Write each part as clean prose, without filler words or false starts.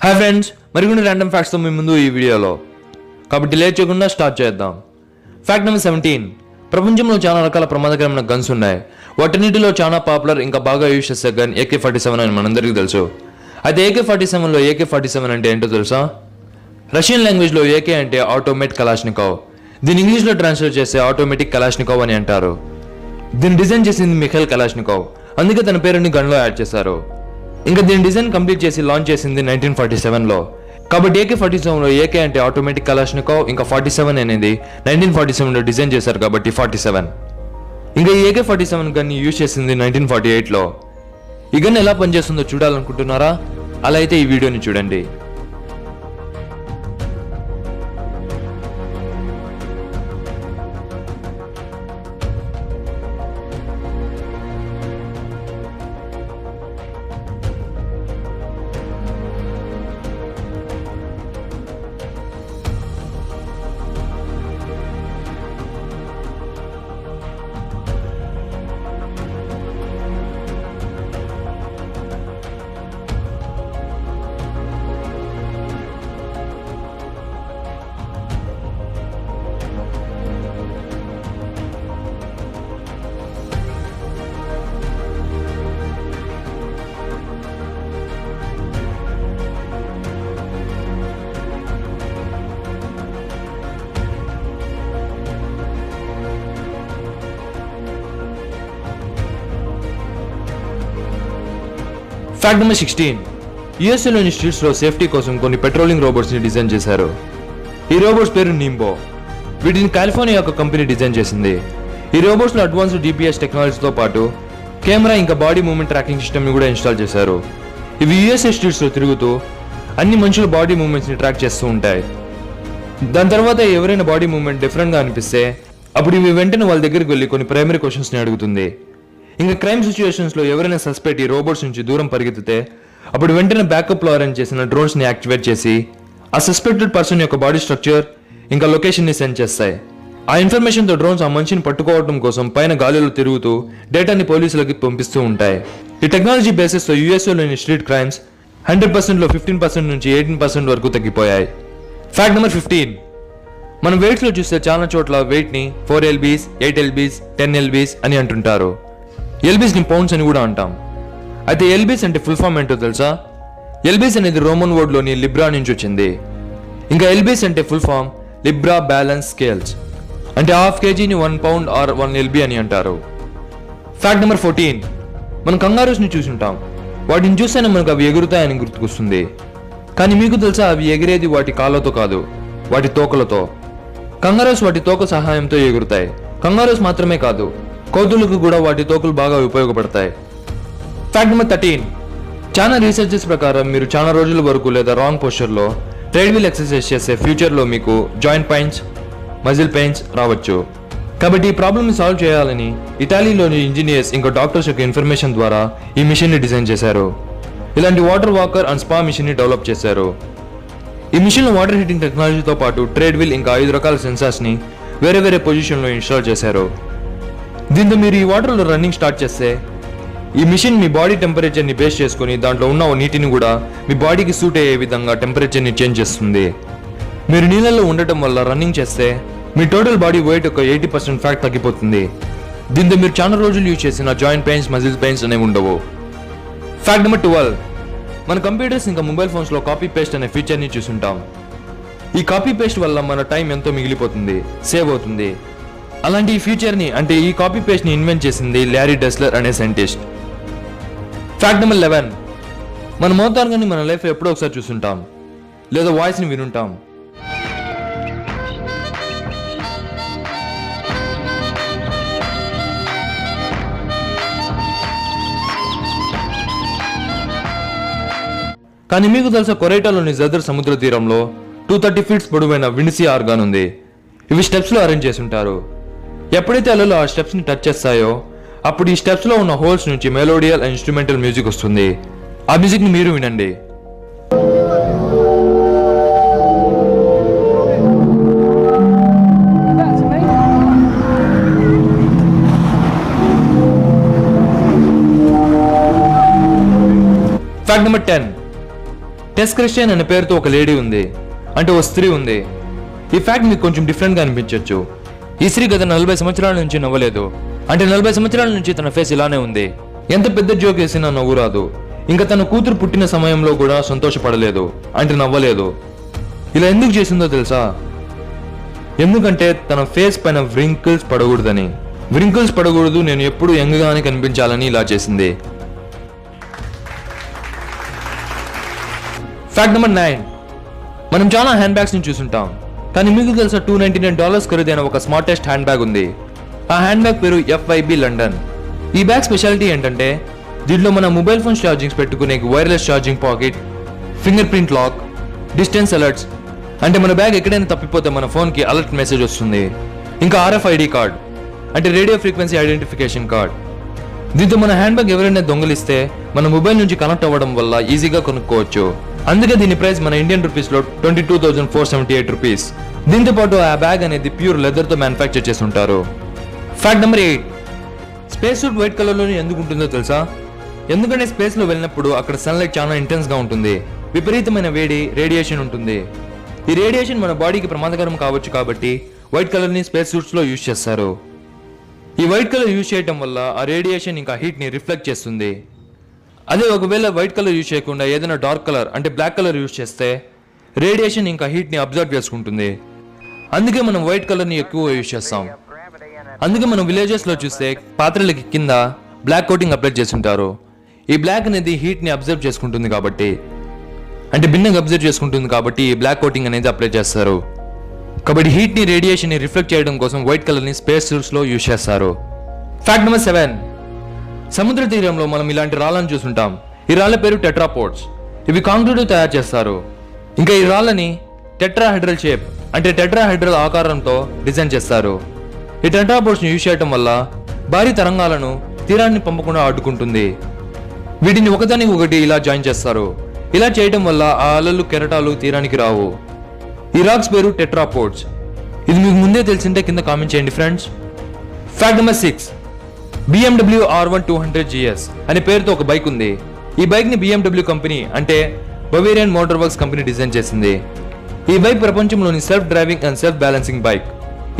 Hi friends, మరికొన్ని random ఫ్యాక్ట్స్తో మీ ముందు ఈ వీడియోలో. కాబట్టి లేట్ చేయకుండా స్టార్ట్ చేద్దాం. Fact number 17. ప్రపంచంలో చాలా రకాల ప్రమాదకరమైన గన్స్ ఉన్నాయి. వాటన్నిటిలో చాలా పాపులర్ ఇంకా బాగా యూజ్ చేసే గన్ AK-47 అని మనందరికీ తెలుసు. అయితే AK-47లో AK-47 అంటే ఏంటో తెలుసా? రష్యన్ లాంగ్వేజ్లో AK అంటే ఆటోమేట్ కలాష్నికోవ్. దీని ఇంగ్లీష్లో ట్రాన్స్లేట్ చేస్తే ఆటోమేటిక్ కలాష్నికోవ్ అని అంటారు. దీన్ని డిజైన్ చేసింది మిఖైల్ కలాష్నికోవ్, అందుకే తన పేరుని గన్లో యాడ్ చేశారు. ఇంకా దీని డిజైన్ కంప్లీట్ చేసి లాంచ్ చేసింది 1947లో. కాబట్టి AK-47లో AK అంటే ఆటోమేటిక్ కలాష్నికోవ్, ఇంకా 47 అనేది 1947లో డిజైన్ చేశారు కాబట్టి 47. ఇంకా ఈ AK-47 గన్ని యూజ్ చేసింది 1948లో. ఈ గన్ ఎలా పనిచేస్తుందో చూడాలనుకుంటున్నారా? అలా అయితే ఈ వీడియోని చూడండి. Fact number 16. యుఎస్ఏలోని స్ట్రీట్స్లో సేఫ్టీ కోసం కొన్ని పెట్రోలింగ్ రోబోట్స్ని డిజైన్ చేశారు. ఈ రోబోట్స్ పేరు నింబో. వీటిని కాలిఫోర్నియా యొక్క కంపెనీ డిజైన్ చేసింది. ఈ రోబోట్స్లో అడ్వాన్స్డ్ GPS టెక్నాలజీతో పాటు కెమెరా ఇంకా బాడీ మూవ్మెంట్ ట్రాకింగ్ సిస్టమ్ని కూడా ఇన్స్టాల్ చేశారు. ఇవి యుఎస్ఏ స్ట్రీట్స్లో తిరుగుతూ అన్ని మనుషుల బాడీ మూవ్మెంట్స్ని ట్రాక్ చేస్తూ ఉంటాయి. దాని తర్వాత ఎవరైనా బాడీ మూవ్మెంట్ డిఫరెంట్గా అనిపిస్తే అప్పుడు ఇవి వెంటనే వాళ్ళ దగ్గరికి వెళ్ళి కొన్ని ప్రైమరీ క్వశ్చన్స్ని అడుగుతుంది. ఇంకా క్రైమ్ సిచ్యువేషన్స్లో ఎవరైనా సస్పెక్ట్ ఈ రోబోట్స్ నుంచి దూరం పరిగెత్తితే అప్పుడు వెంటనే బ్యాకప్లో అరేంజ్ చేసిన డ్రోన్స్ని యాక్టివేట్ చేసి ఆ సస్పెక్టెడ్ పర్సన్ యొక్క బాడీ స్ట్రక్చర్ ఇంకా లొకేషన్ని సెండ్ చేస్తాయి. ఆ ఇన్ఫర్మేషన్తో డ్రోన్స్ ఆ మనిషిని పట్టుకోవడం కోసం పైన గాలిలో తిరుగుతూ డేటాని పోలీసులకి పంపిస్తూ ఉంటాయి. ఈ టెక్నాలజీ బేసిస్తో యూఎస్ఏలోని స్ట్రీట్ క్రైమ్స్ 100%లో 15% నుంచి 18% వరకు తగ్గిపోయాయి. Fact number 15. మనం వెయిట్స్లో చూస్తే చాలా చోట్ల వెయిట్ని 4 lbs, 8 lbs, 10 lbs అని అంటుంటారు. ఎల్బీస్ని పౌండ్స్ అని కూడా అంటాం. అయితే ఎల్బీస్ అంటే ఫుల్ ఫామ్ ఏంటో తెలుసా? ఎల్బీస్ అనేది రోమన్ వర్డ్లోని లిబ్రా నుంచి వచ్చింది. ఇంకా ఎల్బీస్ అంటే full form libra balance scales, అంటే ½ kgని 1 pound ఆర్ 1 lb అని అంటారు. Fact number 14. మనం కంగారూస్ని చూసుంటాం. వాటిని చూస్తేనే మనకు అవి ఎగురుతాయని గుర్తుకొస్తుంది. కానీ మీకు తెలుసా అవి ఎగిరేది వాటి కాళ్ళతో కాదు, వాటి తోకలతో. కంగారూస్ వాటి తోక సహాయంతో ఎగురుతాయి. కంగారూస్ మాత్రమే కాదు, కోతులకు కూడా వాటి తోకలు బాగా ఉపయోగపడతాయి. Fact number 13. చాలా రీసెర్చెస్ ప్రకారం మీరు చాలా రోజుల వరకు లేదా రాంగ్ పోస్చర్లో ట్రెడ్మిల్ ఎక్సర్సైజ్ చేస్తే ఫ్యూచర్లో మీకు జాయింట్ పెయిన్స్, మజిల్ పెయిన్స్ రావచ్చు. కాబట్టి ఈ ప్రాబ్లమ్ని సాల్వ్ చేయాలని ఇటాలీలోని ఇంజనీర్స్ ఇంకా డాక్టర్స్ యొక్క ఇన్ఫర్మేషన్ ద్వారా ఈ మిషన్ని డిజైన్ చేశారు. ఇలాంటి వాటర్ వాకర్ అండ్ స్పా మిషన్ని డెవలప్ చేశారు. ఈ మిషన్లో వాటర్ హీటింగ్ టెక్నాలజీతో పాటు ట్రెడ్మిల్ ఇంకా 5 రకాల సెన్సార్స్ని వేరే వేరే పొజిషన్లో ఇన్స్టాల్ చేశారు. దీంతో మీరు ఈ వాటర్లో రన్నింగ్ స్టార్ట్ చేస్తే ఈ మిషన్ మీ బాడీ టెంపరేచర్ని బేస్ చేసుకుని దాంట్లో ఉన్న నీటిని కూడా మీ బాడీకి సూట్ అయ్యే విధంగా టెంపరేచర్ని చేంజ్ చేస్తుంది. మీరు నీళ్ళల్లో ఉండటం వల్ల రన్నింగ్ చేస్తే మీ టోటల్ బాడీ వెయిట్ యొక్క 80% ఫ్యాట్ తగ్గిపోతుంది. దీంతో మీరు చాలా రోజులు యూజ్ చేసిన జాయింట్ పెయిన్స్, మజిల్ పెయిన్స్ అనేవి ఉండవు. Fact number 12. మన కంప్యూటర్స్ ఇంకా మొబైల్ ఫోన్స్లో కాపీ పేస్ట్ అనే ఫీచర్ని చూసుంటాం. ఈ కాపీ పేస్ట్ వల్ల మన టైం ఎంతో మిగిలిపోతుంది, సేవ్ అవుతుంది. అలాంటి ఈ ఫీచర్ని అంటే ఈ కాపీ పేస్ట్ని ఇన్వెంట్ చేసింది ల్యారీ డెస్లర్ అనే సైంటిస్ట్. Fact number 11. మన మౌత్ ఆర్గాన్ని మన లైఫ్ ఎప్పుడో ఒకసారి చూసుంటాం లేదా వాయిస్ని వినుంటాం. కానీ మీకు తెలుసా కొరైటాలోని జదర్ సముద్ర తీరంలో 230 feet పొడవైన విండ్సీ ఆర్గాన్ ఉంది. ఇవి స్టెప్స్లో అరేంజ్ చేసి ఉంటారు. ఎప్పుడైతే అలలు ఆ స్టెప్స్ని టచ్ చేస్తాయో అప్పుడు ఈ స్టెప్స్లో ఉన్న హోల్స్ నుంచి మెలోడియల్ అండ్ ఇన్స్ట్రుమెంటల్ మ్యూజిక్ వస్తుంది. ఆ మ్యూజిక్ని మీరు వినండి. Fact number 10. టెస్ క్రిస్టియన్ అనే పేరుతో ఒక లేడీ ఉంది, అంటే ఓ స్త్రీ ఉంది. ఈ ఫ్యాక్ట్ మీకు కొంచెం డిఫరెంట్గా అనిపించవచ్చు. ఈ స్త్రీ గత 40 సంవత్సరాల నుంచి నవ్వలేదు, అంటే 40 సంవత్సరాల నుంచి తన ఫేస్ ఇలానే ఉంది. ఎంత పెద్ద జోక్ వేసినా నవ్వు రాదు. ఇంకా తన కూతురు పుట్టిన సమయంలో కూడా సంతోషపడలేదు, అంటే నవ్వలేదు. ఇలా ఎందుకు చేసిందో తెలుసా? ఎందుకంటే తన ఫేస్ పైన వ్రింకిల్స్ పడకూడదని. వ్రింకిల్స్ పడకూడదు, నేను ఎప్పుడు యంగ్గానే కనిపించాలని ఇలా చేసింది. Fact number 9. మనం చాలా హ్యాండ్ బ్యాగ్స్ ని చూసుంటాం, కానీ మీకు తెలుసా $299 ఖరీదైన ఒక స్మార్టెస్ట్ హ్యాండ్ బ్యాగ్ ఉంది. ఆ హ్యాండ్ బ్యాగ్ పేరు FYB లండన్. ఈ బ్యాగ్ స్పెషాలిటీ ఏంటంటే దీంట్లో మన మొబైల్ ఫోన్ ఛార్జింగ్స్ పెట్టుకునే wireless charging pocket, finger print lock, distance alerts, అంటే మన బ్యాగ్ ఎక్కడైనా తప్పిపోతే మన ఫోన్కి అలర్ట్ మెసేజ్ వస్తుంది. ఇంకా RFID కార్డ్, అంటే రేడియో ఫ్రీక్వెన్సీ ఐడెంటిఫికేషన్ కార్డ్. దీంతో మన హ్యాండ్ బ్యాగ్ ఎవరైనా దొంగలిస్తే మన మొబైల్ నుంచి కనెక్ట్ అవ్వడం వల్ల ఈజీగా కొనుక్కోవచ్చు. అందుకే దీని ప్రైస్ మన ఇండియన్ రూపీస్లో 22,478 రూపీస్. దీంతో పాటు ఆ బ్యాగ్ అనేది ప్యూర్ లెదర్తో మ్యానుఫ్యాక్చర్ చేసి ఉంటారు. Fact number 8. Space suit white కలర్లోనే ఎందుకు ఉంటుందో తెలుసా? ఎందుకంటే స్పేస్లో వెళ్ళినప్పుడు అక్కడ సన్లైట్ చాలా ఇంటెన్స్గా ఉంటుంది, విపరీతమైన వేడి, రేడియేషన్ ఉంటుంది. ఈ రేడియేషన్ మన బాడీకి ప్రమాదకరం కావచ్చు, కాబట్టి వైట్ కలర్ని స్పేస్ సూట్స్లో యూజ్ చేస్తారు. ఈ వైట్ కలర్ యూజ్ చేయడం వల్ల ఆ రేడియేషన్ ఇంకా హీట్ని రిఫ్లెక్ట్ చేస్తుంది. అదే ఒకవేళ వైట్ కలర్ యూజ్ చేయకుండా ఏదైనా డార్క్ కలర్ అంటే బ్లాక్ కలర్ యూజ్ చేస్తే రేడియేషన్ ఇంకా హీట్ని అబ్జర్వ్ చేసుకుంటుంది. అందుకే మనం వైట్ కలర్ని ఎక్కువ యూజ్ చేస్తాం. అందుకే మనం విలేజెస్లో చూస్తే పాత్రలకి కింద బ్లాక్ కోటింగ్ అప్లై చేస్తుంటారు. ఈ బ్లాక్ అనేది హీట్ని అబ్జర్వ్ చేసుకుంటుంది కాబట్టి, అంటే భిన్నంగా అబ్జర్వ్ చేసుకుంటుంది కాబట్టి ఈ బ్లాక్ కోటింగ్ అనేది అప్లై చేస్తారు. కాబట్టి హీట్ని, రేడియేషన్ని రిఫ్లెక్ట్ చేయడం కోసం వైట్ కలర్ని స్పేస్ సూట్స్లో యూజ్ చేస్తారు. Fact number 7. సముద్ర తీరంలో మనం ఇలాంటి రాళ్ళను చూసుంటాం. ఈ రాళ్ళ పేరు టెట్రాపోడ్స్. ఇవి కాంక్రీట్ తయారు చేస్తారు. ఇంకా ఈ రాళ్ళని టెట్రాహైడ్రల్ షేప్, అంటే టెట్రాహైడ్రల్ ఆకారంతో డిజైన్ చేస్తారు. ఈ టెట్రాపోడ్స్ని యూజ్ చేయడం వల్ల భారీ తరంగాలను తీరాన్ని పంపకుండా అడ్డుకుంటుంది. వీటిని ఒకదానికి ఒకటి ఇలా జాయిన్ చేస్తారు. ఇలా చేయడం వల్ల ఆ అలలు, కెరటాలు తీరానికి రావు. ఈ రాక్స్ పేరు టెట్రాపోడ్స్. ఇది మీకు ముందే తెలిసింటే కింద కామెంట్ చేయండి friends. Fact number 6. BMW R1 200 GS అనే పేరుతో ఒక బైక్ ఉంది. ఈ బైక్ ని BMW కంపెనీ, అంటే Bavarian motor works company design చేసింది. ఈ బైక్ ప్రపంచంలోని self driving and self balancing bike.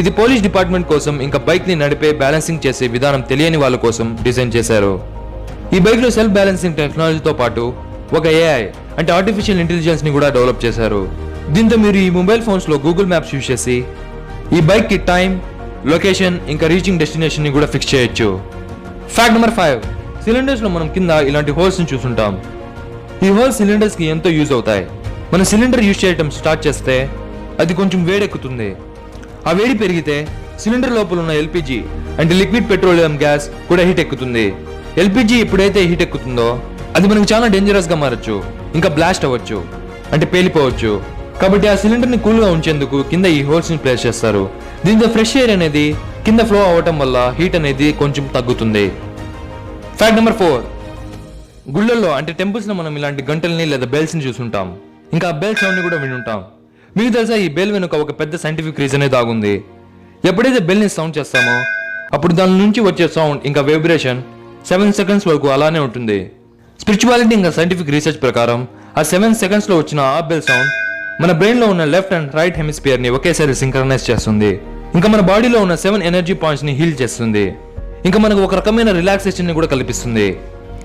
ఇది పోలీస్ డిపార్ట్మెంట్ కోసం, ఇంకా బైక్ ని నడిపే, బ్యాలెన్సింగ్ చేసే విధానం తెలియని వాళ్ళ కోసం డిజైన్ చేశారు. ఈ బైక్ లో సెల్ఫ్ బ్యాలెన్సింగ్ టెక్నాలజీతో పాటు ఒక AI, అంటే ఆర్టిఫిషియల్ ఇంటెలిజెన్స్ ని కూడా డెవలప్ చేశారు. దీంతో మీరు ఈ మొబైల్ ఫోన్స్ లో గూగుల్ మ్యాప్స్ యూజ్ చేసి ఈ బైక్ కి టైం, లొకేషన్, ఇంకా రీచింగ్ డెస్టినేషన్ ని కూడా ఫిక్స్ చేయొచ్చు. Fact number 5. సిలిండర్స్ లో మనం కింద ఇలాంటి హోల్స్ ని చూసుంటాం. ఈ హోల్స్ సిలిండర్స్ కి ఎంతో యూజ్ అవుతాయి. మన సిలిండర్ యూజ్ చేయడం స్టార్ట్ చేస్తే అది కొంచెం వేడెక్కుతుంది. ఆ వేడి పెరిగితే సిలిండర్ లోపల ఉన్న LPG, అంటే లిక్విడ్ పెట్రోలియం గ్యాస్ కూడా హీట్ ఎక్కుతుంది. LPG ఎప్పుడైతే హీట్ ఎక్కుతుందో అది మనకు చాలా డేంజరస్ గా మారచ్చు, ఇంకా బ్లాస్ట్ అవ్వచ్చు, అంటే పేలిపోవచ్చు. కాబట్టి ఆ సిలిండర్ ని కూల్ గా ఉంచేందుకు కింద ఈ హోల్స్ ని ప్లేస్ చేస్తారు. దీంతో ఫ్రెష్ ఎయిర్ అనేది కింద ఫ్లో అవ్వటం వల్ల హీట్ అనేది కొంచెం తగ్గుతుంది. Fact number 4. గుళ్ళల్లో, అంటే టెంపుల్స్ లో మనం ఇలాంటి గంటల్ని లేదా బెల్స్ ని చూసుంటాం. ఇంకా ఆ బెల్ సౌండ్ ని కూడా వినుంటాం. మీకు తెలుసా ఈ బెల్ వెనుక ఒక పెద్ద సైంటిఫిక్ రీజన్ అనేది దాగుంది. ఎప్పుడైతే బెల్ ని సౌండ్ చేస్తామో అప్పుడు దాని నుంచి వచ్చే సౌండ్ ఇంకా వైబ్రేషన్ 7 సెకండ్స్ వరకు అలానే ఉంటుంది. స్పిరిచువాలిటీ ఇంకా సైంటిఫిక్ రీసెర్చ్ ప్రకారం ఆ 7 సెకండ్స్ లో వచ్చిన ఆ బెల్ సౌండ్ మన బ్రెయిన్ లో ఉన్న లెఫ్ట్ అండ్ రైట్ హెమిస్ఫియర్ ని ఒకేసారి సింక్రనైజ్ చేస్తుంది. ఇంకా మన బాడీలో ఉన్న 7 ఎనర్జీ పాయింట్స్ ని హీల్ చేస్తుంది. ఇంకా మనకు ఒక రకమైన రిలాక్సేషన్ ని కూడా కల్పిస్తుంది.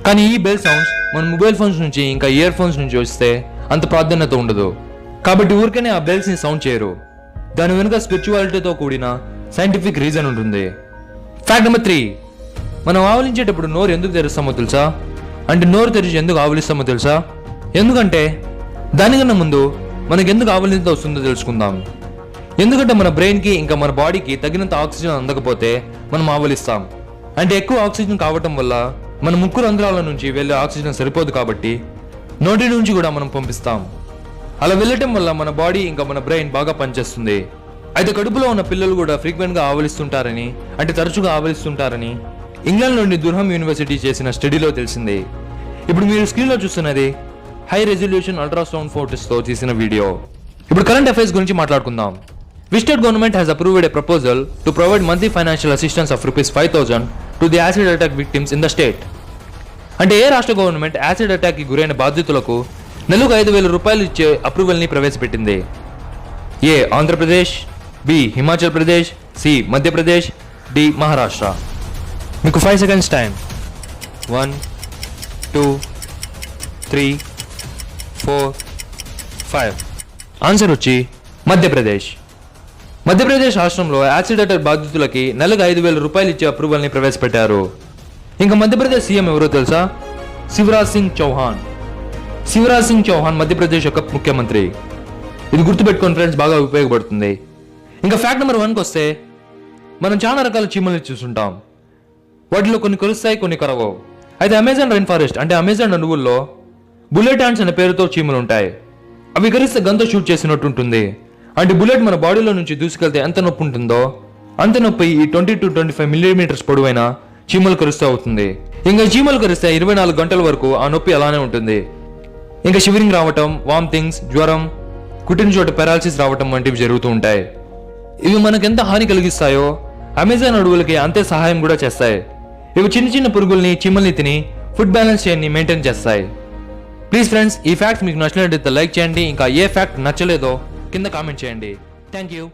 కానీ ఈ బెల్ సౌండ్స్ మన మొబైల్ ఫోన్స్ నుంచి, ఇంకా ఇయర్ ఫోన్స్ నుంచి వస్తే అంత ప్రాధాన్యత ఉండదు. కాబట్టి ఊరికనే ఆ బెల్స్ ని సౌండ్ చేయరు. దాని వెనుక స్పిరిచువాలిటీతో కూడిన సైంటిఫిక్ రీజన్ ఉంటుంది. Fact number 3. మనం ఆవలించేటప్పుడు నోరు ఎందుకు తెరుస్తామో తెలుసా? అంటే నోరు తెరిచి ఎందుకు ఆవలిస్తామో తెలుసా? ఎందుకంటే దానికన్నా ముందు మనకు ఎందుకు ఆవలింత వస్తుందో తెలుసుకుందాం. ఎందుకంటే మన బ్రెయిన్కి, ఇంకా మన బాడీకి తగినంత ఆక్సిజన్ అందకపోతే మనం ఆవలిస్తాం. అంటే ఎక్కువ ఆక్సిజన్ కావటం వల్ల మన ముక్కు రంధ్రాల నుంచి వెళ్ళే ఆక్సిజన్ సరిపోదు, కాబట్టి నోటి నుంచి కూడా మనం పంపిస్తాం. అలా వెళ్ళటం వల్ల మన బాడీ ఇంకా మన బ్రెయిన్ బాగా పనిచేస్తుంది. అయితే కడుపులో ఉన్న పిల్లలు కూడా ఫ్రీక్వెంట్గా ఆవలిస్తుంటారని, అంటే తరచుగా ఆవలిస్తుంటారని ఇంగ్లాండ్ నుండి దుర్హమ్ యూనివర్సిటీ చేసిన స్టడీలో తెలిసింది. ఇప్పుడు మీరు స్క్రీన్లో చూస్తున్నది హై రెజల్యూషన్ అల్ట్రాసౌండ్ ఫోటోస్తో తీసిన వీడియో. ఇప్పుడు కరెంట్ అఫైర్స్ గురించి మాట్లాడుకుందాం. Which state government has approved a proposal to provide monthly financial assistance of ₹5,000 to the acid attack victims in the state? అంటే ఏ రాష్ట్ర గవర్నమెంట్ యాసిడ్ అటాక్ కి గురైన బాధితులకు నెలకు 5,000 రూపాయలు ఇచ్చే అప్రూవల్ని ప్రవేశపెట్టింది. A Andhra Pradesh, B Himachal Pradesh, C Madhya Pradesh, D Maharashtra. మీకు 5 సెకండ్స్ టైం. 1 2 3 4 5. ఆన్సర్ వచ్చి మధ్యప్రదేశ్. మధ్యప్రదేశ్ రాష్ట్రంలో యాసిడ్ అటాక్ బాధితులకి నెలకు 5,000 రూపాయలు ఇచ్చే అప్రూవల్ని ప్రవేశపెట్టారు. ఇంకా మధ్యప్రదేశ్ సీఎం ఎవరో తెలుసా? శివరాజ్ సింగ్ చౌహాన్. శివరాజ్ సింగ్ చౌహాన్ మధ్యప్రదేశ్ యొక్క ముఖ్యమంత్రి. ఇది గుర్తుపెట్టుకోండి ఫ్రెండ్స్, బాగా ఉపయోగపడుతుంది. ఇంకా ఫ్యాక్ట్ నెంబర్ 1కి వస్తే, మనం చాలా రకాల చీమల్ని చూస్తుంటాం. వాటిలో కొన్ని కరుస్తాయి, కొన్ని కరవవు. అయితే అమెజాన్ రైన్ ఫారెస్ట్ అంటే అమెజాన్ అడవుల్లో బుల్లెట్ హ్యాండ్స్ అనే పేరుతో చీమలు ఉంటాయి. అవి కరిస్తే గన్తో షూట్ చేసినట్టు ఉంటుంది. అంటే బుల్లెట్ మన బాడీలో నుంచి దూసుకెళ్తే ఎంత నొప్పి ఉంటుందో అంత నొప్పి ఈ 20 to 25 మిల్లీమీటర్స్ పొడవైన చీమలు కరుస్తూ అవుతుంది. ఇంకా చీమలు కరిస్తే 24 గంటల వరకు ఆ నొప్పి అలానే ఉంటుంది. ఇంకా షివరింగ్ రావటం, వామిటింగ్స్, జ్వరం, కుట్టిన చోట పెరాలసిస్ రావటం వంటివి జరుగుతూ ఉంటాయి. ఇవి మనకెంత హాని కలిగిస్తాయో అమెజాన్ అడవులకి అంతే సహాయం కూడా చేస్తాయి. ఇవి చిన్న చిన్న పురుగుల్ని, చీమల్ని తిని ఫుడ్ బ్యాలెన్స్ చైన్ని మెయింటైన్ చేస్తాయి. ప్లీజ్ ఫ్రెండ్స్, ఈ ఫ్యాక్ట్ మీకు నచ్చినట్లయితే లైక్ చేయండి. ఇంకా ఏ ఫ్యాక్ట్ నచ్చలేదో కింద కామెంట్ చేయండి. Thank you.